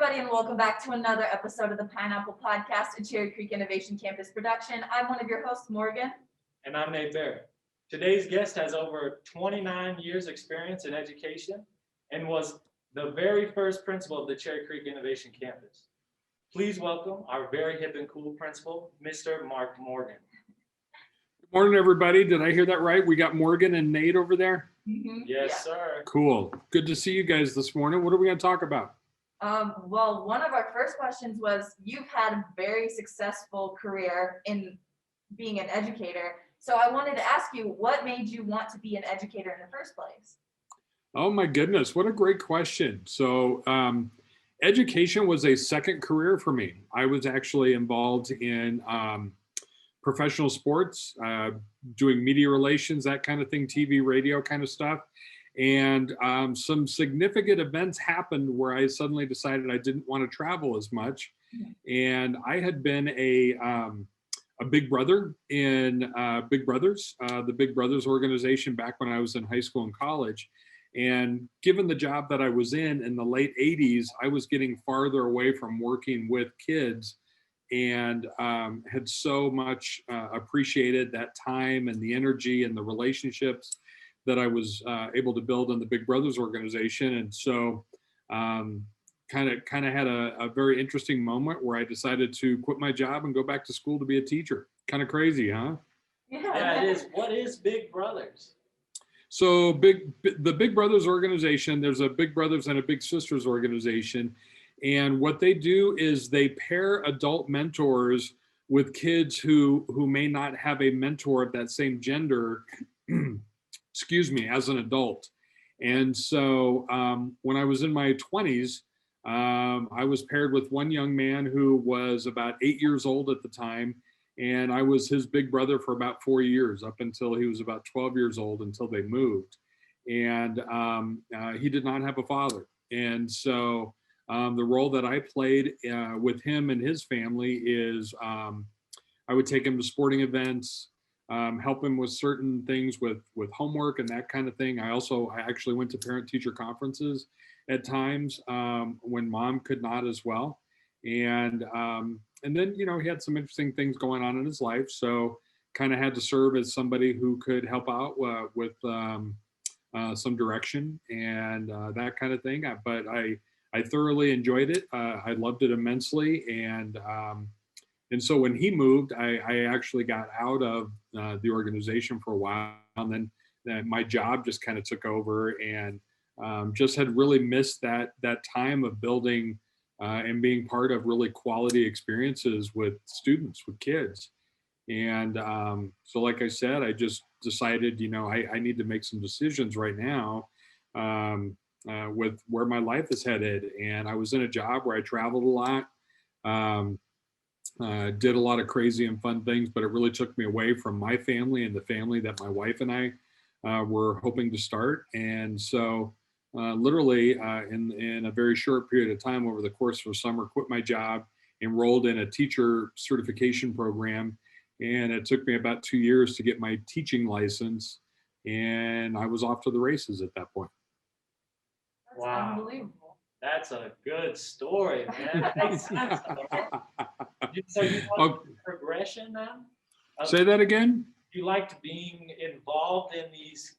everybody, and welcome back to another episode of the Pineapple Podcast, a Cherry Creek Innovation Campus production. I'm one of your hosts, Morgan. And I'm Nate Bear. Today's guest has over 29 years experience in education and was the very first principal of the Cherry Creek Innovation Campus. Please welcome our very hip and cool principal, Mr. Mark Morgan. Good morning, everybody. Did I hear that right? We got Morgan and Nate over there? Mm-hmm. Yes, sir. Cool. Good to see you guys this morning. What are we going to talk about? Well, one of our first questions was, you've had a very successful career in being an educator. So I wanted to ask you, what made you want to be an educator in the first place? Oh my goodness, what a great question. So education was a second career for me. I was actually involved in professional sports, doing media relations, that kind of thing, TV, radio kind of stuff. And some significant events happened where I suddenly decided I didn't want to travel as much. And I had been a big brother in Big Brothers, the Big Brothers organization back when I was in high school and college. And given the job that I was in the late 80s, I was getting farther away from working with kids and had so much appreciated that time and the energy and the relationships that I was able to build in the Big Brothers organization. And so kind of had a very interesting moment where I decided to quit my job and go back to school to be a teacher. Kind of crazy, huh? Yeah, it is. What is Big Brothers? So the Big Brothers organization, there's a Big Brothers and a Big Sisters organization. And what they do is they pair adult mentors with kids who may not have a mentor of that same gender, excuse me, as an adult. And so when I was in my 20s, I was paired with one young man who was about 8 years old at the time. And I was his big brother for about 4 years, up until he was about 12 years old, until they moved. And he did not have a father. And so the role that I played with him and his family is I would take him to sporting events, help him with certain things with homework and that kind of thing. I actually went to parent-teacher conferences at times when mom could not as well. And then, he had some interesting things going on in his life. So kind of had to serve as somebody who could help out with some direction and that kind of thing. But I thoroughly enjoyed it. I loved it immensely. And so when he moved, I actually got out of the organization for a while. And then my job just kind of took over, and just had really missed that time of building and being part of really quality experiences with students, with kids. And so like I said, I just decided, I need to make some decisions right now with where my life is headed. And I was in a job where I traveled a lot, did a lot of crazy and fun things, but it really took me away from my family and the family that my wife and I were hoping to start. And so literally in a very short period of time, over the course of a summer, quit my job, enrolled in a teacher certification program. And it took me about 2 years to get my teaching license. And I was off to the races at that point. That's unbelievable. That's a good story, man. That makes sense. So you like progression then? Say that again? You liked being involved in these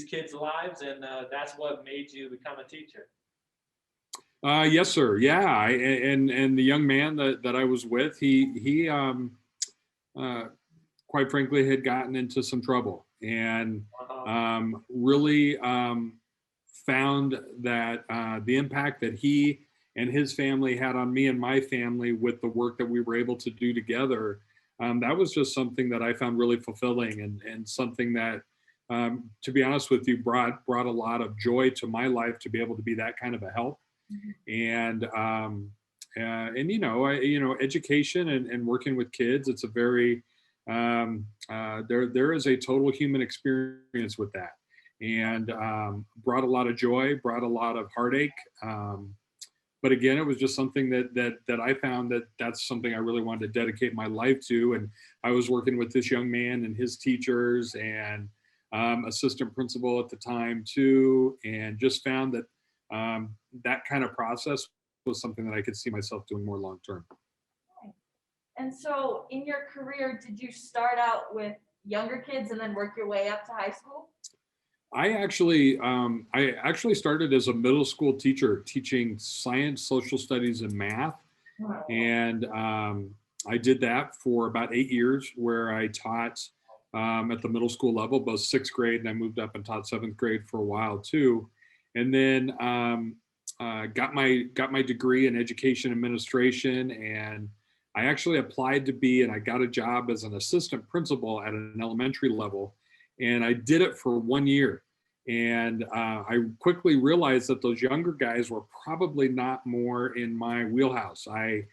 kids' lives, and that's what made you become a teacher. Yes, sir. Yeah, and the young man that I was with, he quite frankly had gotten into some trouble, and really found that the impact that he and his family had on me and my family with the work that we were able to do together. That was just something that I found really fulfilling, and something that, to be honest with you, brought a lot of joy to my life to be able to be that kind of a help. And education and working with kids, it's a very there is a total human experience with that, and brought a lot of joy, brought a lot of heartache. But again, it was just something that I found that's something I really wanted to dedicate my life to. And I was working with this young man and his teachers and assistant principal at the time too, and just found that that kind of process was something that I could see myself doing more long term. And so in your career, did you start out with younger kids and then work your way up to high school? I actually started as a middle school teacher teaching science, social studies, and math. And I did that for about 8 years, where I taught at the middle school level, both sixth grade, and I moved up and taught seventh grade for a while too. And then got my degree in education administration, and I actually applied to be, and I got a job as an assistant principal at an elementary level, and I did it for 1 year. And I quickly realized that those younger guys were probably not more in my wheelhouse. I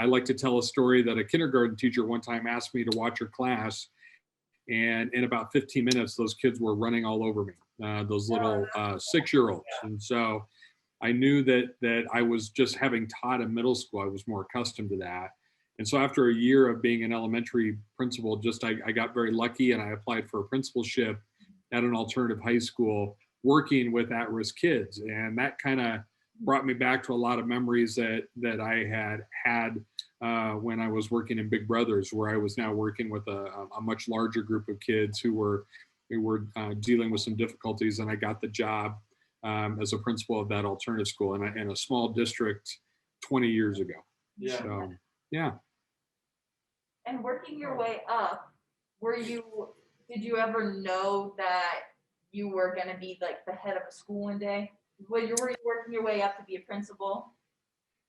like to tell a story that a kindergarten teacher one time asked me to watch her class, and in about 15 minutes, those kids were running all over me, those little 6-year-olds. And so I knew that I was, just having taught in middle school, I was more accustomed to that. And so after a year of being an elementary principal, I got very lucky, and I applied for a principalship at an alternative high school working with at-risk kids. And that kind of brought me back to a lot of memories that I had when I was working in Big Brothers, where I was now working with a much larger group of kids who were dealing with some difficulties. And I got the job as a principal of that alternative school in a small district 20 years ago. Yeah. So, yeah. And working your way up, did you ever know that you were going to be like the head of a school one day? Were you working your way up to be a principal?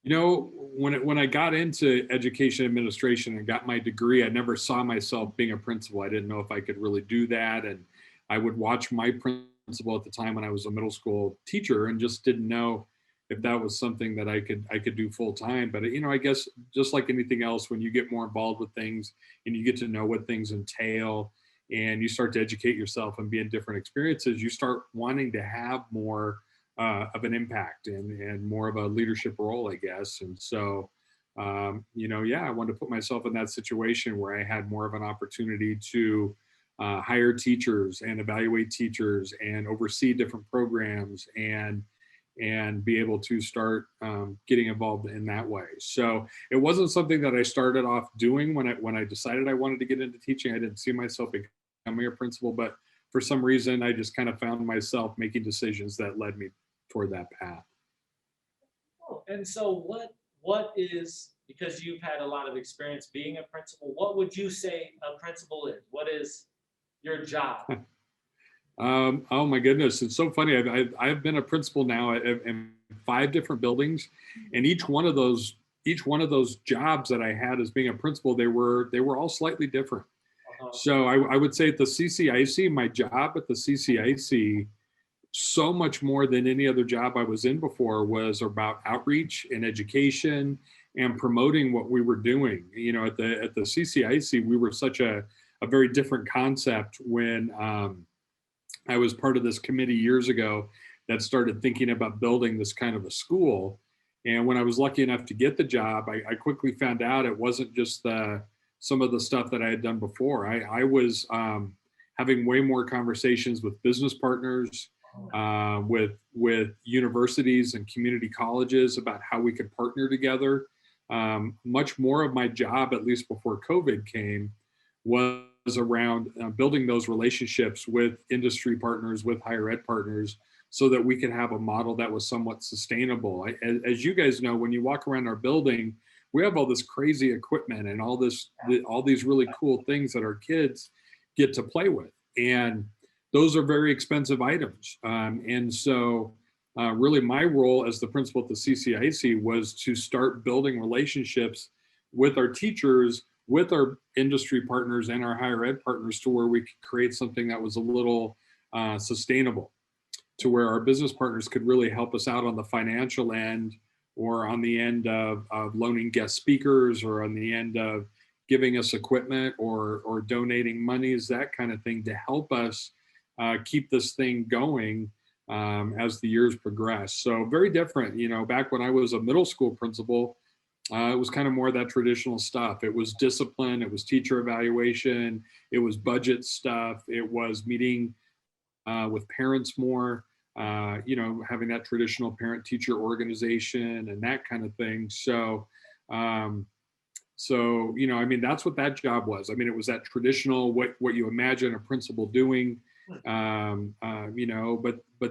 You know, when I got into education administration and got my degree, I never saw myself being a principal. I didn't know if I could really do that. And I would watch my principal at the time when I was a middle school teacher, and just didn't know if that was something that I could do full time. But, you know, I guess just like anything else, when you get more involved with things and you get to know what things entail, and you start to educate yourself and be in different experiences, you start wanting to have more of an impact and more of a leadership role, I guess. And so, you know, yeah, I wanted to put myself in that situation where I had more of an opportunity to hire teachers and evaluate teachers and oversee different programs and be able to start getting involved in that way. So it wasn't something that I started off doing when I decided I wanted to get into teaching. I didn't see myself becoming a principal, but for some reason, I just kind of found myself making decisions that led me toward that path. Oh, and so what is, because you've had a lot of experience being a principal, what would you say a principal is? What is your job? Oh my goodness, it's so funny. I've been a principal now in 5 different buildings, and each one of those jobs that I had as being a principal, they were all slightly different. So I would say at the CCIC, my job at the CCIC, so much more than any other job I was in before, was about outreach and education and promoting what we were doing. You know, at the CCIC, we were such a very different concept when I was part of this committee years ago that started thinking about building this kind of a school. And when I was lucky enough to get the job, I quickly found out it wasn't just some of the stuff that I had done before. I was having way more conversations with business partners, with universities and community colleges about how we could partner together. Much more of my job, at least before COVID came, was around building those relationships with industry partners, with higher ed partners, so that we could have a model that was somewhat sustainable. As you guys know, when you walk around our building, we have all this crazy equipment and all these really cool things that our kids get to play with. And those are very expensive items. And so really my role as the principal at the CCIC was to start building relationships with our teachers, with our industry partners and our higher ed partners, to where we could create something that was a little sustainable, to where our business partners could really help us out on the financial end, or on the end of loaning guest speakers, or on the end of giving us equipment or donating monies, that kind of thing, to help us keep this thing going as the years progress. So very different. You know, back when I was a middle school principal, it was kind of more of that traditional stuff. It was discipline, it was teacher evaluation, it was budget stuff, it was meeting with parents more. having that traditional parent-teacher organization and that kind of thing. So, that's what that job was. I mean, it was that traditional, what you imagine a principal doing, but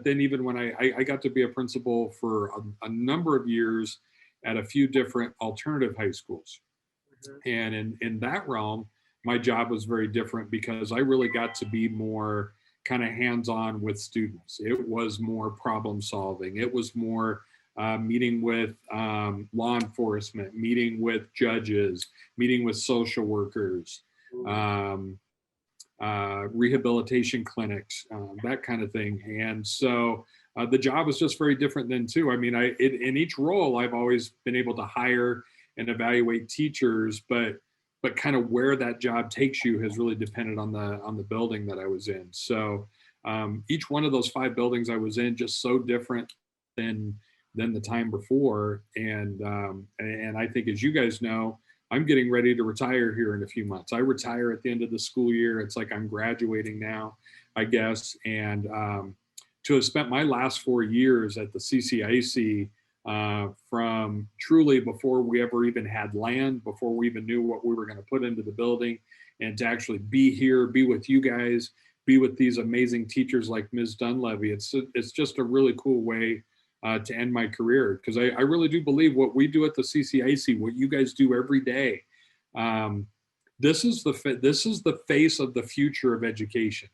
then even when I got to be a principal for a number of years at a few different alternative high schools. And in that realm, my job was very different because I really got to be more kind of hands-on with students. It was more problem solving. It was more meeting with law enforcement, meeting with judges, meeting with social workers, rehabilitation clinics, that kind of thing. And so the job was just very different then too. I mean, in each role, I've always been able to hire and evaluate teachers, but kind of where that job takes you has really depended on the building that I was in. So each one of those 5 buildings I was in just so different than the time before. And I think, as you guys know, I'm getting ready to retire here in a few months. I retire at the end of the school year. It's like I'm graduating now, I guess. And to have spent my last 4 years at the CCIC, from truly before we ever even had land, before we even knew what we were going to put into the building, and to actually be here, be with you guys, be with these amazing teachers like Ms. Dunleavy. It's just a really cool way to end my career, because I really do believe what we do at the CCIC, what you guys do every day, this is the face of the future of education.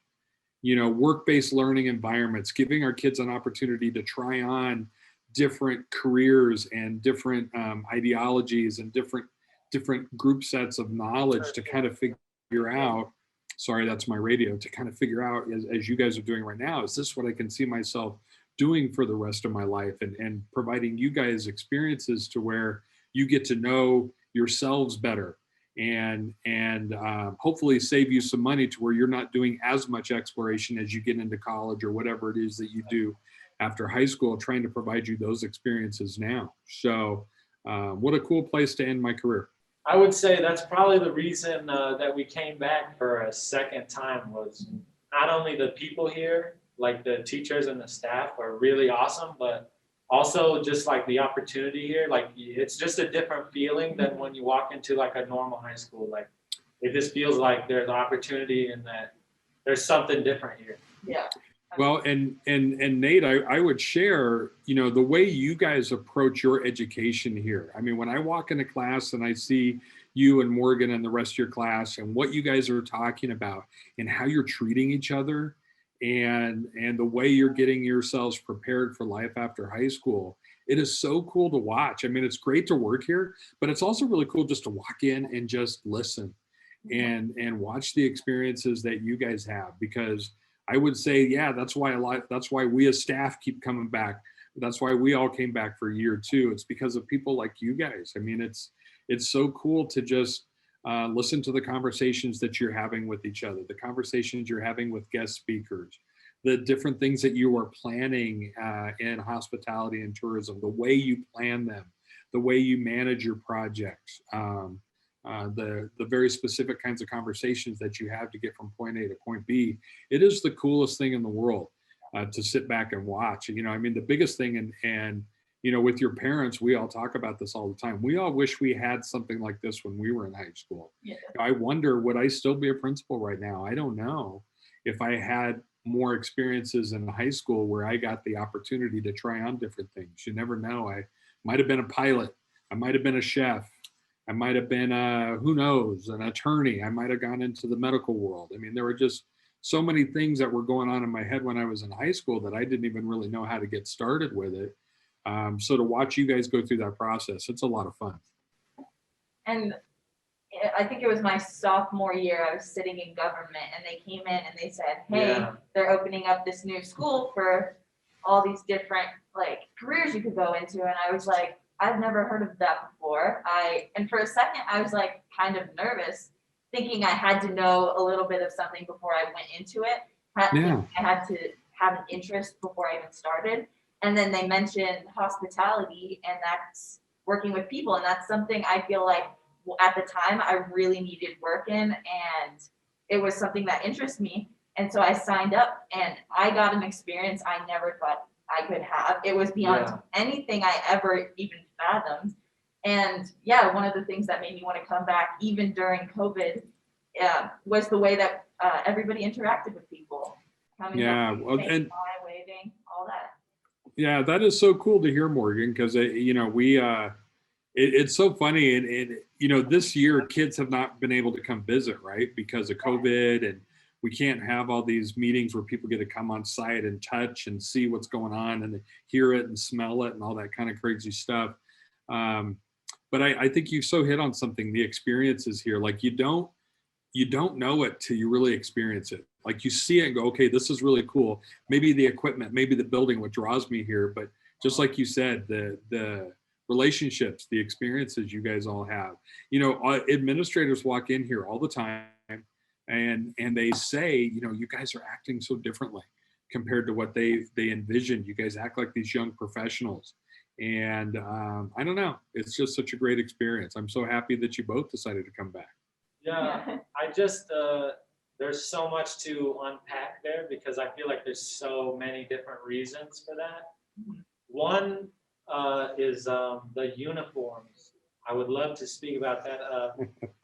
Work-based learning environments, giving our kids an opportunity to try on different careers and different ideologies and different group sets of knowledge to kind of figure out. Sorry, that's my radio. To kind of figure out, as you guys are doing right now, is this what I can see myself doing for the rest of my life, and providing you guys experiences to where you get to know yourselves better, and hopefully save you some money to where you're not doing as much exploration as you get into college or whatever it is that you do after high school, trying to provide you those experiences now. So what a cool place to end my career. I would say that's probably the reason that we came back for a second time, was not only the people here, like the teachers and the staff are really awesome, but also just like the opportunity here. Like, it's just a different feeling than when you walk into like a normal high school. Like, it just feels like there's opportunity and that there's something different here. Yeah. Well, and Nate, I would share, the way you guys approach your education here. I mean, when I walk into class and I see you and Morgan and the rest of your class and what you guys are talking about and how you're treating each other, and the way you're getting yourselves prepared for life after high school, it is so cool to watch. I mean, it's great to work here, but it's also really cool just to walk in and just listen and watch the experiences that you guys have, because I would say, yeah, that's why we as staff keep coming back. That's why we all came back for year 2. It's because of people like you guys. I mean, it's so cool to just listen to the conversations that you're having with each other, the conversations you're having with guest speakers, the different things that you are planning in hospitality and tourism, the way you plan them, the way you manage your projects, the very specific kinds of conversations that you have to get from point A to point B. It is the coolest thing in the world to sit back and watch. I mean, the biggest thing, and with your parents, we all talk about this all the time. We all wish we had something like this when we were in high school. Yeah. I wonder, would I still be a principal right now? I don't know. If I had more experiences in high school where I got the opportunity to try on different things, you never know. I might have been a pilot. I might have been a chef. I might have been, who knows, an attorney. I might have gone into the medical world. I mean, there were just so many things that were going on in my head when I was in high school that I didn't even really know how to get started with it. So to watch you guys go through that process, it's a lot of fun. And I think it was my sophomore year, I was sitting in government and they came in and they said, hey, they're opening up this new school for all these different like careers you could go into. And I was like, I've never heard of that before. And for a second, I was like kind of nervous, thinking I had to know a little bit of something before I went into it. I had to have an interest before I even started. And then they mentioned hospitality, and that's working with people. And that's something I feel like at the time I really needed work in, and it was something that interests me. And so I signed up and I got an experience I never thought I could have. It was beyond anything I ever even fathomed. And yeah, one of the things that made me want to come back even during COVID was the way that everybody interacted with people. Coming up, Well, saying and hi, waving, all that. yeah, that is so cool to hear, Morgan, because it's so funny, and this year kids have not been able to come visit, right, because of COVID, and we can't have all these meetings where people get to come on site and touch and see what's going on and hear it and smell it and all that kind of crazy stuff. But I think you so hit on something. The experiences here, like you don't know it till you really experience it. Like you see it and go, okay, this is really cool. Maybe the equipment, maybe the building, what draws me here. But just like you said, the relationships, the experiences you guys all have. Administrators walk in here all the time and they say, you guys are acting so differently compared to what they envisioned. You guys act like these young professionals. And I don't know, it's just such a great experience. I'm so happy that you both decided to come back. Yeah, I just, there's so much to unpack there because I feel like there's so many different reasons for that. One is the uniforms. I would love to speak about that.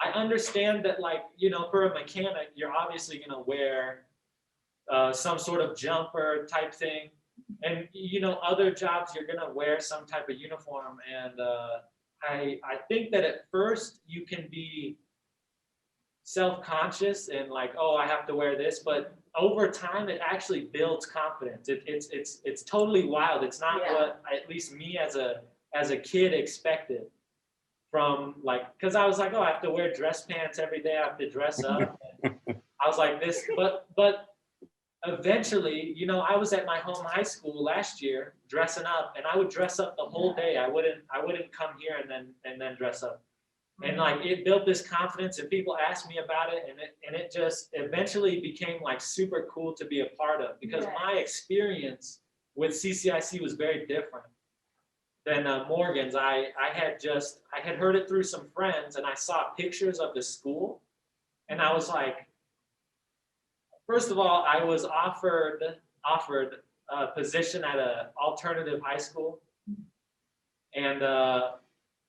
I understand that, like, for a mechanic, you're obviously going to wear some sort of jumper type thing. And, other jobs, you're going to wear some type of uniform. And I think that at first you can be self-conscious and like, oh, I have to wear this, but over time it actually builds confidence. It's totally wild. It's not what at least me as a kid expected from, like, because I was like, oh, I have to wear dress pants every day, I have to dress up. I was like this, but eventually, I was at my home high school last year dressing up, and I would dress up the whole day. I wouldn't come here and then dress up. And like it built this confidence, and people asked me about it, and it just eventually became like super cool to be a part of, because my experience with CCIC was very different than Morgan's. I had heard it through some friends, and I saw pictures of the school, and I was like, first of all, I was offered a position at an alternative high school, and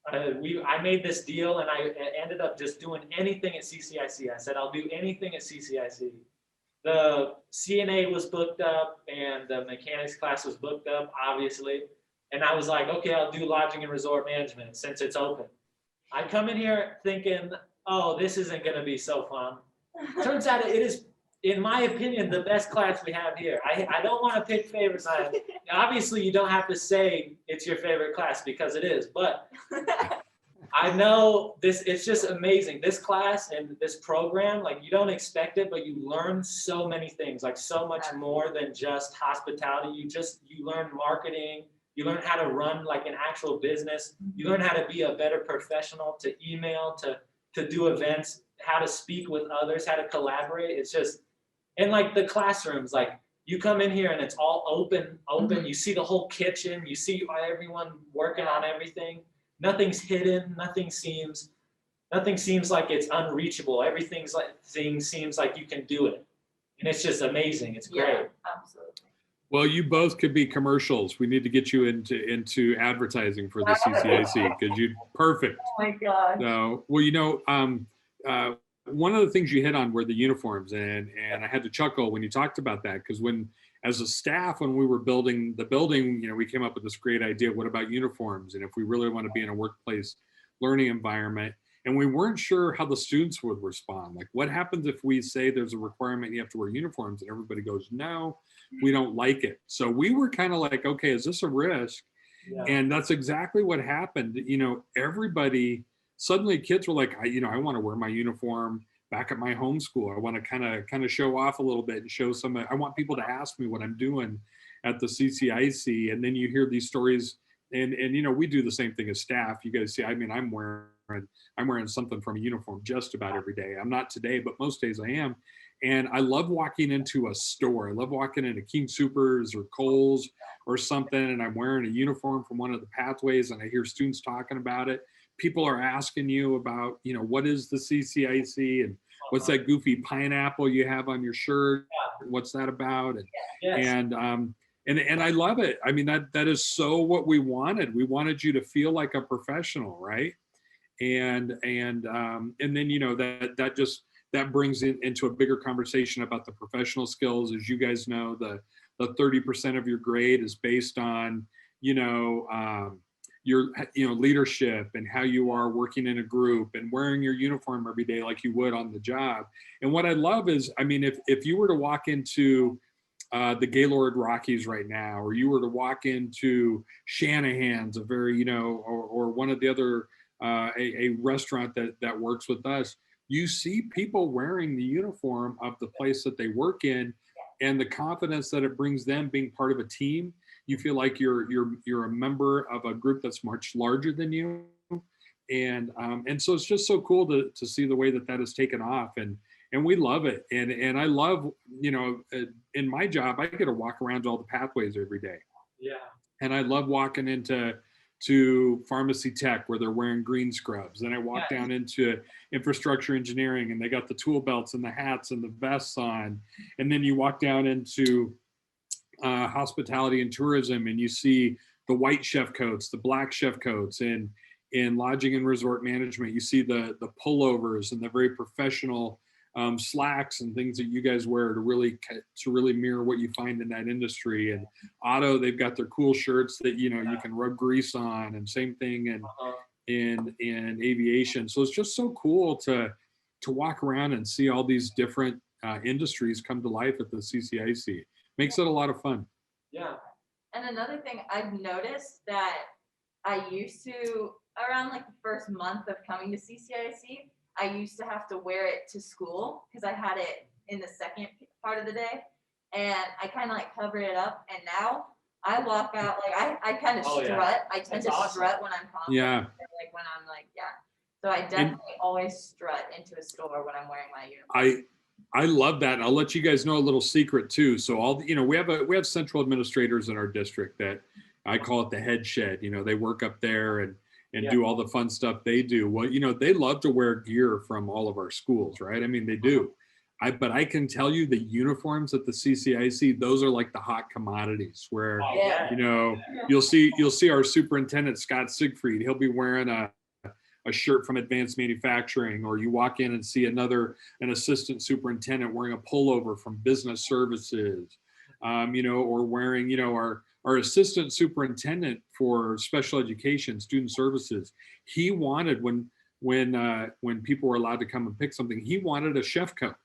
I made this deal, and I ended up just doing anything at CCIC. I said, I'll do anything at CCIC. The CNA was booked up, and the mechanics class was booked up, obviously. And I was like, okay, I'll do lodging and resort management since it's open. I come in here thinking, oh, this isn't going to be so fun. Turns out it is, in my opinion, the best class we have here. I don't want to pick favorites. Obviously, you don't have to say it's your favorite class, because it is, but I know it's just amazing. This class and this program, like, you don't expect it, but you learn so many things, like so much more than just hospitality. You learn marketing, you learn how to run like an actual business, you learn how to be a better professional, to email, to do events, how to speak with others, how to collaborate. It's just, and like the classrooms, like you come in here and it's all open. You see the whole kitchen, you see everyone working on everything. Nothing's hidden. Nothing seems like it's unreachable. Everything seems like you can do it. And it's just amazing. It's great. Yeah, absolutely. Well, you both could be commercials. We need to get you into advertising for the CCIC, because you're perfect. Oh my God. So, well, one of the things you hit on were the uniforms, and I had to chuckle when you talked about that, because as a staff, when we were building the building, we came up with this great idea. What about uniforms? And if we really want to be in a workplace learning environment, and we weren't sure how the students would respond. Like, what happens if we say there's a requirement you have to wear uniforms, and everybody goes, no, we don't like it. So we were kind of like, okay, is this a risk? Yeah. And that's exactly what happened. Everybody, suddenly kids were like, I want to wear my uniform back at my home school. I want to kind of show off a little bit and show I want people to ask me what I'm doing at the CCIC. And then you hear these stories, and we do the same thing as staff. You guys see, I'm wearing something from a uniform just about every day. I'm not today, but most days I am. And I love walking into a store. I love walking into King Soopers or Kohl's or something, and I'm wearing a uniform from one of the pathways, and I hear students talking about it. People are asking you about, what is the CCIC and what's that goofy pineapple you have on your shirt? What's that about? Yes. And I love it. I mean, that is so what we wanted. We wanted you to feel like a professional, right? And then, you know, that brings it into a bigger conversation about the professional skills. As you guys know, the 30% of your grade is based on, you know, your, you know, leadership and how you are working in a group and wearing your uniform every day like you would on the job. And what I love is, I mean, if you were to walk into the Gaylord Rockies right now, or you were to walk into Shanahan's, a very, you know, or one of the other, a restaurant that works with us, you see people wearing the uniform of the place that they work in, and the confidence that it brings them being part of a team. You feel like you're a member of a group that's much larger than you, and so it's just so cool to see the way that has taken off, and we love it, and I love, you know, in my job I get to walk around all the pathways every day. Yeah. And I love walking into pharmacy tech where they're wearing green scrubs. Then I walk down into infrastructure engineering and they got the tool belts and the hats and the vests on. And then you walk down into hospitality and tourism and you see the white chef coats, the black chef coats, and in lodging and resort management, you see the pullovers and the very professional slacks and things that you guys wear to really mirror what you find in that industry. And auto, they've got their cool shirts that, you know, you can rub grease on, and same thing in aviation. So it's just so cool to walk around and see all these different industries come to life at the CCIC. Makes it a lot of fun. Yeah. And another thing I've noticed that I used to, around like the first month of coming to CCIC, I used to have to wear it to school because I had it in the second part of the day, and I kind of like covered it up. And now I walk out, like I kind of strut. Yeah. I tend That's to awesome. strut when I'm confident. Yeah. Like when I'm like, yeah. So I definitely always strut into a store when I'm wearing my uniform. I love that. I'll let you guys know a little secret too. So you know, we have central administrators in our district that I call it the Headshed. You know, they work up there and do all the fun stuff they do. Well, you know, they love to wear gear from all of our schools, right? I mean, they do. But I can tell you the uniforms at the CCIC, those are like the hot commodities where, you know, you'll see our superintendent, Scott Siegfried, he'll be wearing a shirt from advanced manufacturing, or you walk in and see an assistant superintendent wearing a pullover from business services, you know, or wearing, you know, our assistant superintendent for special education, student services. He wanted, when people were allowed to come and pick something, he wanted a chef coat.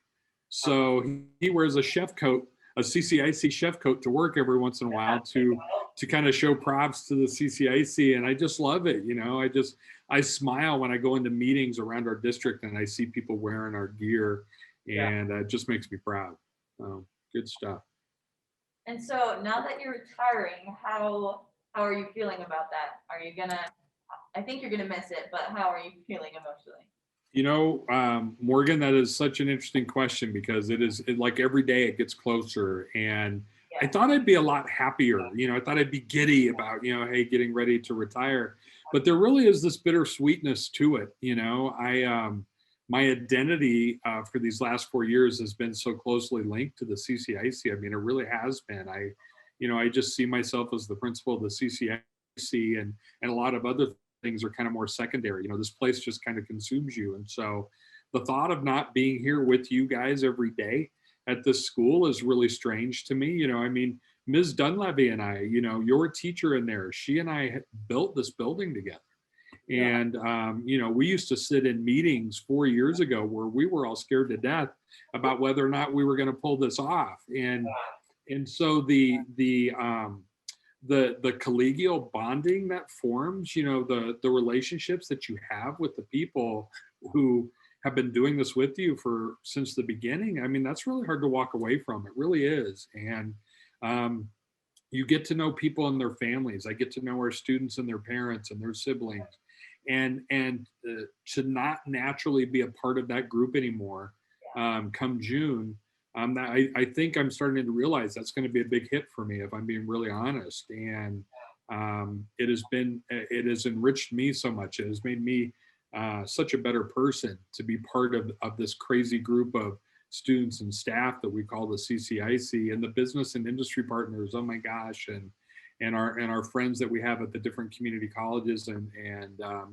So he wears a chef coat, a CCIC chef coat to work every once in a while to kind of show props to the CCIC. And I just love it. You know, I smile when I go into meetings around our district and I see people wearing our gear, and it just makes me proud. Good stuff. And so now that you're retiring, how are you feeling about that? Are you gonna, I think you're gonna miss it, but how are you feeling emotionally? You know, Morgan, that is such an interesting question because like every day it gets closer, and I thought I'd be a lot happier. You know, I thought I'd be giddy about, you know, hey, getting ready to retire, but there really is this bittersweetness to it. You know, my identity for these last 4 years has been so closely linked to the CCIC. I mean, it really has been. I just see myself as the principal of the CCIC, and a lot of other things are kind of more secondary. You know, this place just kind of consumes you. And so the thought of not being here with you guys every day at this school is really strange to me. You know, I mean, Ms. Dunleavy and I, you know, your teacher in there, she and I built this building together. And, you know, we used to sit in meetings 4 years ago where we were all scared to death about whether or not we were going to pull this off. And so the collegial bonding that forms, you know, the relationships that you have with the people who have been doing this with you since the beginning. I mean, that's really hard to walk away from. It really is. And you get to know people and their families. I get to know our students and their parents and their siblings, and to not naturally be a part of that group anymore come June. I think I'm starting to realize that's going to be a big hit for me, if I'm being really honest. And it has enriched me so much. It has made me such a better person to be part of this crazy group of students and staff that we call the CCIC, and the business and industry partners. Oh my gosh, and our friends that we have at the different community colleges and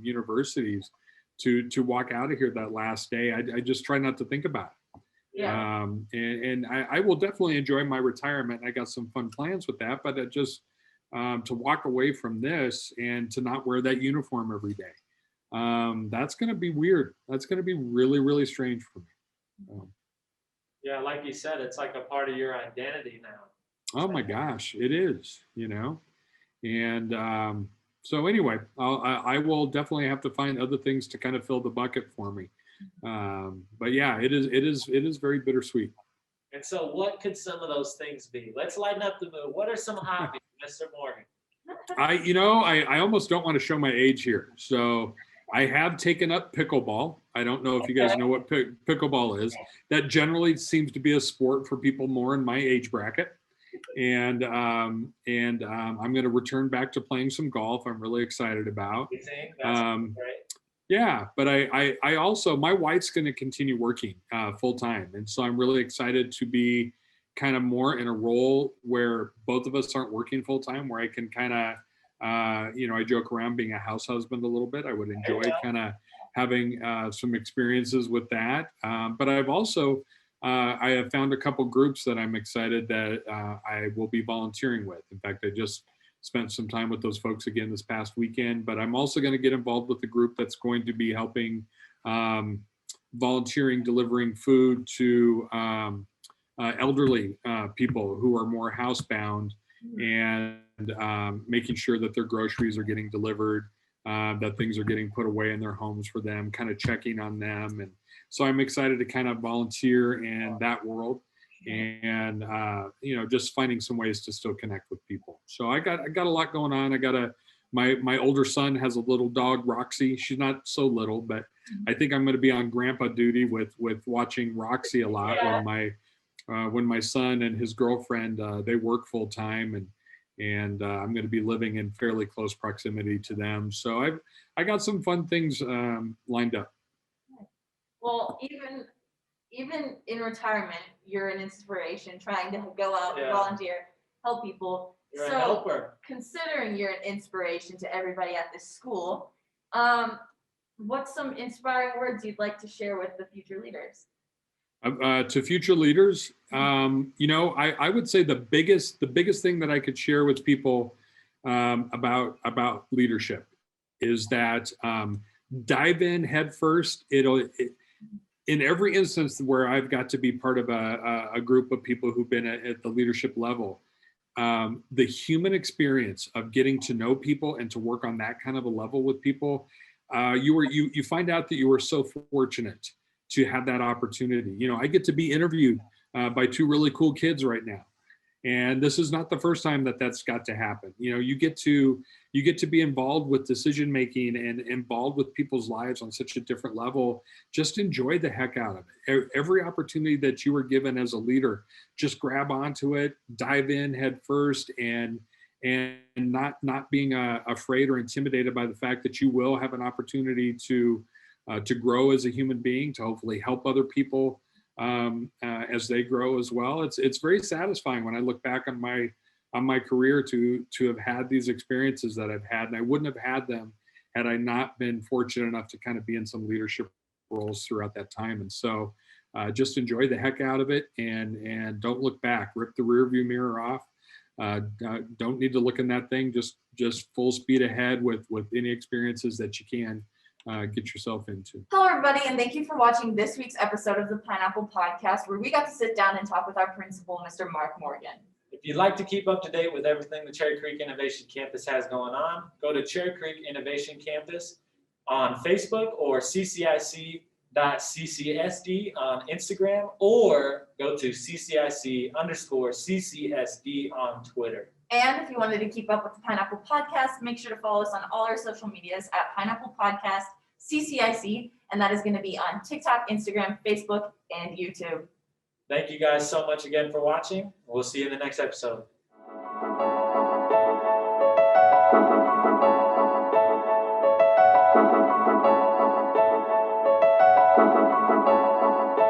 universities to walk out of here that last day. I just try not to think about it. Yeah. And I will definitely enjoy my retirement. I got some fun plans with that, but just to walk away from this and to not wear that uniform every day, that's going to be weird. That's going to be really, really strange for me. Yeah, like you said, it's like a part of your identity now. Oh my gosh, it is, and so anyway, I will definitely have to find other things to kind of fill the bucket for me. But yeah, it is very bittersweet. And so what could some of those things be? Let's lighten up the mood. What are some hobbies, Mr. Morgan? I almost don't want to show my age here. So I have taken up pickleball. I don't know if you guys know what pickleball is. That generally seems to be a sport for people more in my age bracket. And I'm going to return back to playing some golf. I'm really excited about. You think? That's great. Yeah, but I also, my wife's going to continue working full time. And so I'm really excited to be kind of more in a role where both of us aren't working full time, where I can kind of, I joke around being a house husband a little bit. I would enjoy kind of having some experiences with that. But I've also, I have found a couple groups that I'm excited that I will be volunteering with. In fact, I just spent some time with those folks again this past weekend, but I'm also going to get involved with the group that's going to be helping volunteering, delivering food to elderly people who are more housebound, and making sure that their groceries are getting delivered, that things are getting put away in their homes for them, kind of checking on them. And so I'm excited to kind of volunteer in that world, and just finding some ways to still connect with people. So I got a lot going on. I got my older son has a little dog, Roxy. She's not so little, but I think I'm going to be on grandpa duty with watching Roxy a lot. When my son and his girlfriend, they work full time, and I'm going to be living in fairly close proximity to them. So I got some fun things lined up. Well, even in retirement, you're an inspiration, trying to go out and volunteer, help people. You're a helper. Considering you're an inspiration to everybody at this school, what's some inspiring words you'd like to share with the future leaders? To future leaders, I would say the biggest thing that I could share with people about leadership is that dive in head first. In every instance where I've got to be part of a group of people who've been at the leadership level, the human experience of getting to know people and to work on that kind of a level with people, you find out that you were so fortunate to have that opportunity. I get to be interviewed by two really cool kids right now, and this is not the first time that's got to happen. You get to be involved with decision making and involved with people's lives on such a different level. Just enjoy the heck out of it. Every opportunity that you were given as a leader, just grab onto it, dive in head first, and not being afraid or intimidated by the fact that you will have an opportunity to grow as a human being, to hopefully help other people as they grow as well. It's very satisfying when I look back on my career to have had these experiences that I've had, and I wouldn't have had them had I not been fortunate enough to kind of be in some leadership roles throughout that time. And so just enjoy the heck out of it, and don't look back. Rip the rear view mirror off. Don't need to look in that thing. Just full speed ahead with any experiences that you can get yourself into. Hello, everybody, and thank you for watching this week's episode of the Pineapple Podcast, where we got to sit down and talk with our principal, Mr. Mark Morgan. If you'd like to keep up to date with everything the Cherry Creek Innovation Campus has going on, go to Cherry Creek Innovation Campus on Facebook, or ccic.ccsd on Instagram, or go to ccic_CCSD on Twitter. And if you wanted to keep up with the Pineapple Podcast, make sure to follow us on all our social medias at Pineapple Podcast CCIC, and that is going to be on TikTok, Instagram, Facebook, and YouTube. Thank you guys so much again for watching. We'll see you in the next episode.